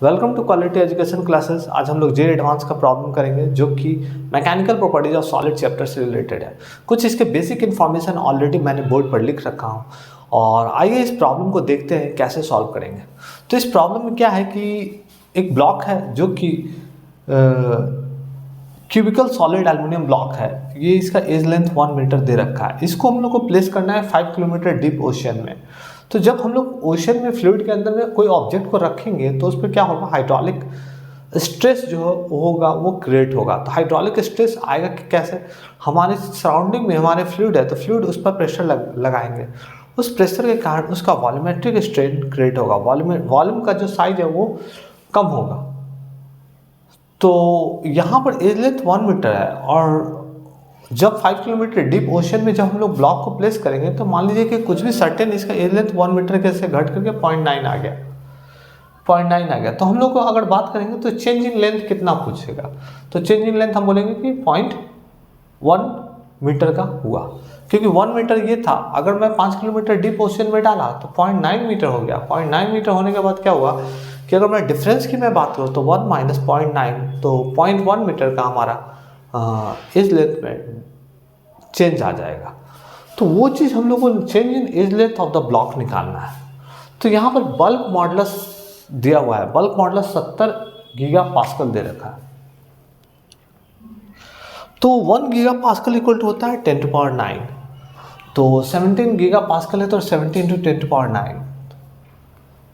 Welcome to quality education classes. आज हम लोग जे एडवांस का प्रॉब्लम करेंगे जो कि mechanical properties of solid chapter से रिलेटेड है। कुछ इसके बेसिक इन्फॉर्मेशन ऑलरेडी मैंने बोर्ड पर लिख रखा हूँ और आइए इस प्रॉब्लम को देखते हैं कैसे सॉल्व करेंगे। तो इस प्रॉब्लम में क्या है कि एक ब्लॉक है जो कि क्यूबिकल सॉलिड एल्युमिनियम ब्लॉक है। ये इसका एज लेंथ 1 मीटर दे रखा है। इसको हम लोग को प्लेस करना है 5 किलोमीटर डीप ओशियन में। तो जब हम लोग ओशन में फ्लूइड के अंदर में कोई ऑब्जेक्ट को रखेंगे तो उस पर क्या होगा, हाइड्रोलिक स्ट्रेस जो होगा वो क्रिएट होगा। तो हाइड्रोलिक स्ट्रेस आएगा कि कैसे, हमारे सराउंडिंग में हमारे फ्लूइड है तो फ्लूइड उस पर प्रेशर लगाएंगे, उस प्रेशर के कारण उसका वॉल्यूमेट्रिक स्ट्रेन क्रिएट होगा, वॉल्यूम का जो साइज है वो कम होगा। तो यहाँ पर एज लेंथ 1 मीटर है और जब 5 किलोमीटर डीप ओशन में जब हम लोग ब्लॉक को प्लेस करेंगे तो मान लीजिए कि कुछ भी सर्टेन इसका एज लेंथ 1 मीटर के से घट करके 0.9 आ गया, 0.9 आ गया। तो हम लोग को अगर बात करेंगे तो चेंज इन लेंथ कितना पूछेगा, तो चेंज इन लेंथ हम बोलेंगे कि 0.1 मीटर का हुआ, क्योंकि 1 मीटर ये था। अगर मैं 5 किलोमीटर डीप ओशन में डाला तो 0.9 मीटर हो गया। 0.9 मीटर होने के बाद क्या हुआ कि अगर मैं डिफरेंस की मैं बात करूँ तो 1 माइनस 0.9 तो 0.1 मीटर का हमारा एज लेंथ में चेंज आ जाएगा। तो वो चीज़ हम लोग को change in edge length of the block निकालना है। तो यहाँ पर बल्क मॉडुलस दिया हुआ है, बल्क मॉडुलस 70 गीगा पास्कल दे रखा है। तो 1 गीगा पास्कल इक्वल टू होता है 10 टू पावर 9। तो 17 गीगा पास्कल है तो 17 टू 10 टू पावर 9।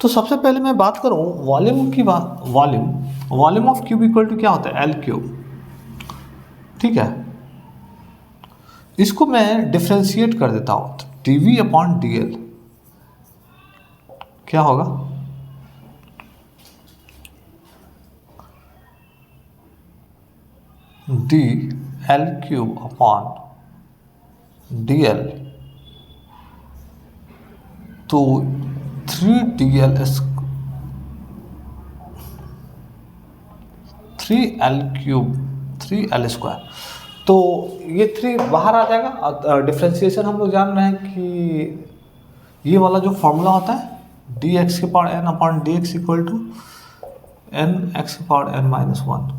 तो सबसे पहले मैं बात करूँ वॉल्यूम की बात, volume of cube equal to क्या होता है, एल क्यूब। ठीक है, इसको मैं डिफ्रेंशिएट कर देता हूँ तो dv अपॉन dl क्या होगा, D L cube upon dl। तो 3dl 3l cube 3l square. तो ये 3 बाहर आ जाएगा। डिफ्रेंशिएशन हम लोग जान रहे हैं कि ये वाला जो फॉर्मूला होता है डी एक्स के power n upon d x equal to n x के पावर एन माइनस 1।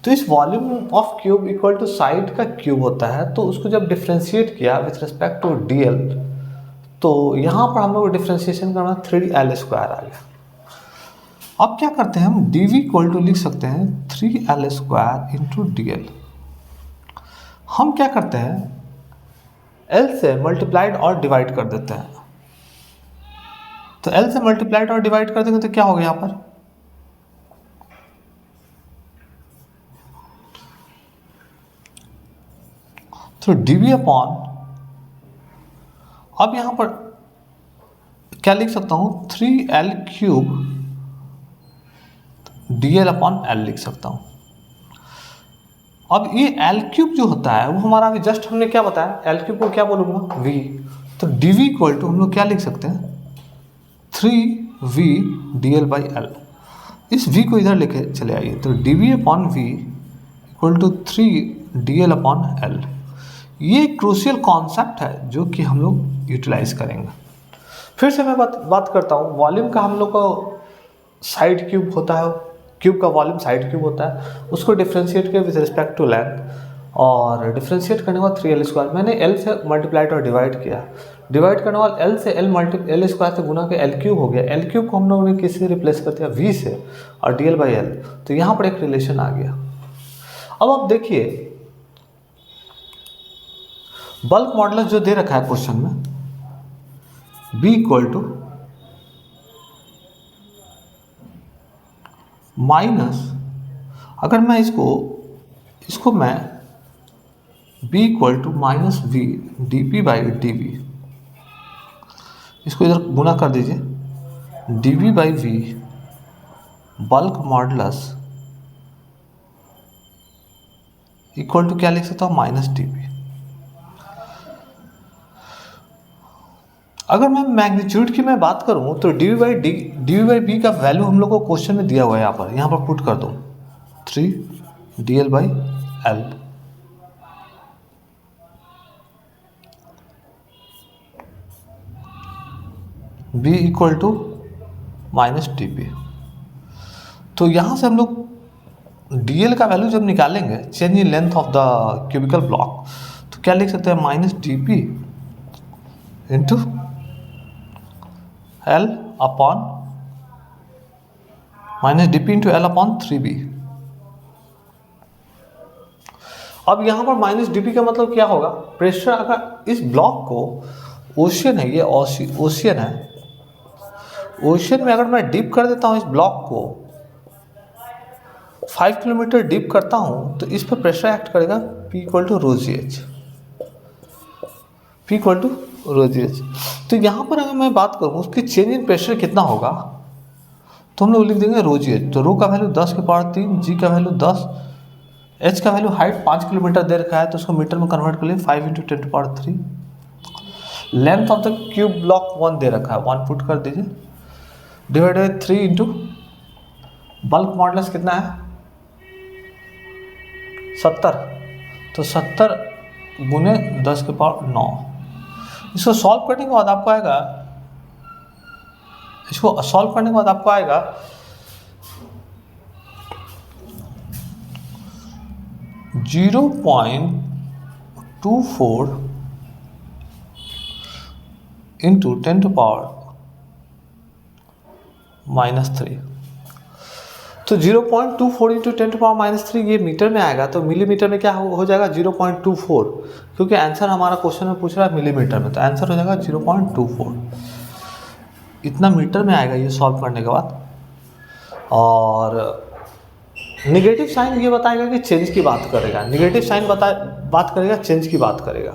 तो इस volume of cube equal to side का क्यूब होता है। तो उसको जब डिफ्रेंशिएट किया with respect to d l तो यहाँ पर हम लोग डिफ्रेंशिएशन करना 3l स्क्वायर आ गया। अब क्या करते हैं हम, डी वी इक्वल टू लिख सकते हैं 3l square into D L. हम क्या करते हैं L से मल्टीप्लाइड और डिवाइड कर देते हैं। तो L से मल्टीप्लाइड और डिवाइड कर देंगे तो क्या होगा यहाँ पर, तो dv अपॉन, अब यहाँ पर क्या लिख सकता हूँ 3l cube dl upon l लिख सकता हूँ। अब ये एल क्यूब जो होता है वो हमारा अभी जस्ट हमने क्या बताया, एल क्यूब को क्या बोलूँगा v। तो डी वी इक्वल टू हम लोग क्या लिख सकते हैं 3v dl बाई एल। इस v को इधर लेके चले आइए तो d v upon v equal to 3 dl upon l. ये क्रूशियल कॉन्सेप्ट है जो कि हम लोग यूटिलाइज करेंगे। फिर से मैं बात करता हूँ वॉल्यूम का। हम लोग को साइड क्यूब होता है, क्यूब का वॉल्यूम साइड क्यूब होता है, उसको डिफ्रेंशिएट किया विद रिस्पेक्ट टू लेंथ और डिफ्रेंशिएट करने के बाद 3l स्क्वायर। मैंने l से मल्टीप्लाइड और डिवाइड किया, डिवाइड करने के बाद l से l स्क्वायर से गुना के l क्यूब हो गया। l क्यूब को हम लोगों ने किससे रिप्लेस कर दिया, v से, और dl बाई l। तो यहाँ पर एक रिलेशन आ गया। अब आप देखिए बल्क मॉडुलस जो दे रखा है क्वेश्चन में b इक्वल टू माइनस, अगर मैं इसको मैं b equal to minus v d p by d v, इसको इधर गुना कर दीजिए d v by v bulk modulus equal to क्या लिख सकता हूँ माइनस डी वी। अगर मैं मैग्नीट्यूड की मैं बात करूं तो डी वी बाई बी का वैल्यू हम लोग को क्वेश्चन में दिया हुआ है। यहाँ पर पुट कर दो 3 d l by l. B equal to minus d p. तो यहाँ से हम लोग DL का वैल्यू जब निकालेंगे, change in length of the cubical block, तो क्या लिख सकते हैं, minus DP into L upon minus DP into L upon 3B। अब यहाँ पर माइनस DP का मतलब क्या होगा, प्रेशर अगर इस ब्लॉक को, ओशियन है ये, ओशियन है, ओशियन में अगर मैं डीप कर देता हूँ इस ब्लॉक को, 5 किलोमीटर डीप करता हूँ, तो इस पर प्रेशर एक्ट करेगा P equal to rho g h, P equal to rho g h. तो यहाँ पर अगर मैं बात करूँ उसकी चेंज इन प्रेशर कितना होगा, तो हम लोग लिख देंगे रो जी एच। तो रो का वैल्यू 10 के पावर 3, जी का वैल्यू 10, एच का वैल्यू हाइट 5 किलोमीटर दे रखा है, तो उसको मीटर में कन्वर्ट कर लिए 5 into 10 to power 3। Length of the cube block 1 दे रखा है, 1 पुट कर दीजिए, divide by 3 into bulk modulus कितना है 70, तो 70 गुने 10 के पावर 9। इसको सॉल्व करने के बाद आपको आएगा, इसको सॉल्व करने के बाद आपको आएगा 0.24 इंटू 10 टू पावर -3। तो 0.24 इंटू 10 टू पावर -3 ये मीटर में आएगा, तो मिलीमीटर में क्या हो जाएगा 0.24, क्योंकि आंसर हमारा क्वेश्चन में पूछ रहा है मिलीमीटर में, तो आंसर हो जाएगा 0.24, इतना मीटर में आएगा ये सॉल्व करने के बाद। और निगेटिव साइन ये बताएगा कि चेंज की बात करेगा, निगेटिव साइन बात करेगा, चेंज की बात करेगा।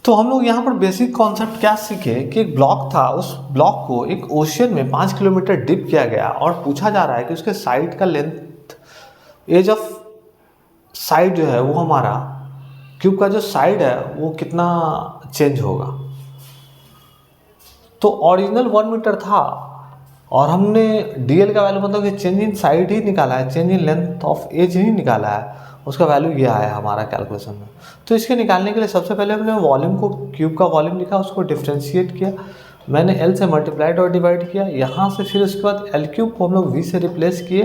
तो हम लोग यहाँ पर बेसिक कॉन्सेप्ट क्या सीखे कि एक ब्लॉक था, उस ब्लॉक को एक ओशियन में 5 किलोमीटर डिप किया गया और पूछा जा रहा है कि उसके साइड का लेंथ, एज ऑफ साइड जो है वो हमारा क्यूब का जो साइड है वो कितना चेंज होगा। तो ओरिजिनल 1 मीटर था और हमने DL का वैल्यू मतलब कि चेंज इन साइड ही निकाला है, change in length of edge ही निकाला है, उसका वैल्यू ये आया हमारा कैलकुलेशन में। तो इसके निकालने के लिए सबसे पहले हमने वॉल्यूम को, क्यूब का वॉल्यूम लिखा, उसको डिफ्रेंशिएट किया, मैंने L से मल्टीप्लाइड और डिवाइड किया, यहाँ से फिर उसके बाद L क्यूब को हम लोग V से रिप्लेस किए,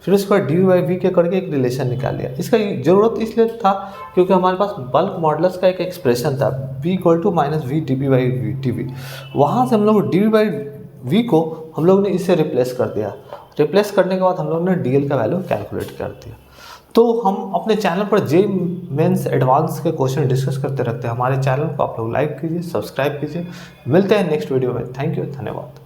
फिर उसके बाद DV/V के करके एक रिलेशन निकाल लिया। इसका ज़रूरत इसलिए था क्योंकि हमारे पास बल्क मॉडुलस का एक एक्सप्रेशन था B equal to -V dB/dV, वहाँ से हम लोग dV/V को हम लोग ने इससे रिप्लेस कर दिया, रिप्लेस करने के बाद हम लोग ने DL का वैल्यू कैलकुलेट कर दिया। तो हम अपने चैनल पर JEE मेंस एडवांस के क्वेश्चन डिस्कस करते रहते हैं, हमारे चैनल को आप लोग लाइक कीजिए, सब्सक्राइब कीजिए। मिलते हैं नेक्स्ट वीडियो में, थैंक यू, धन्यवाद।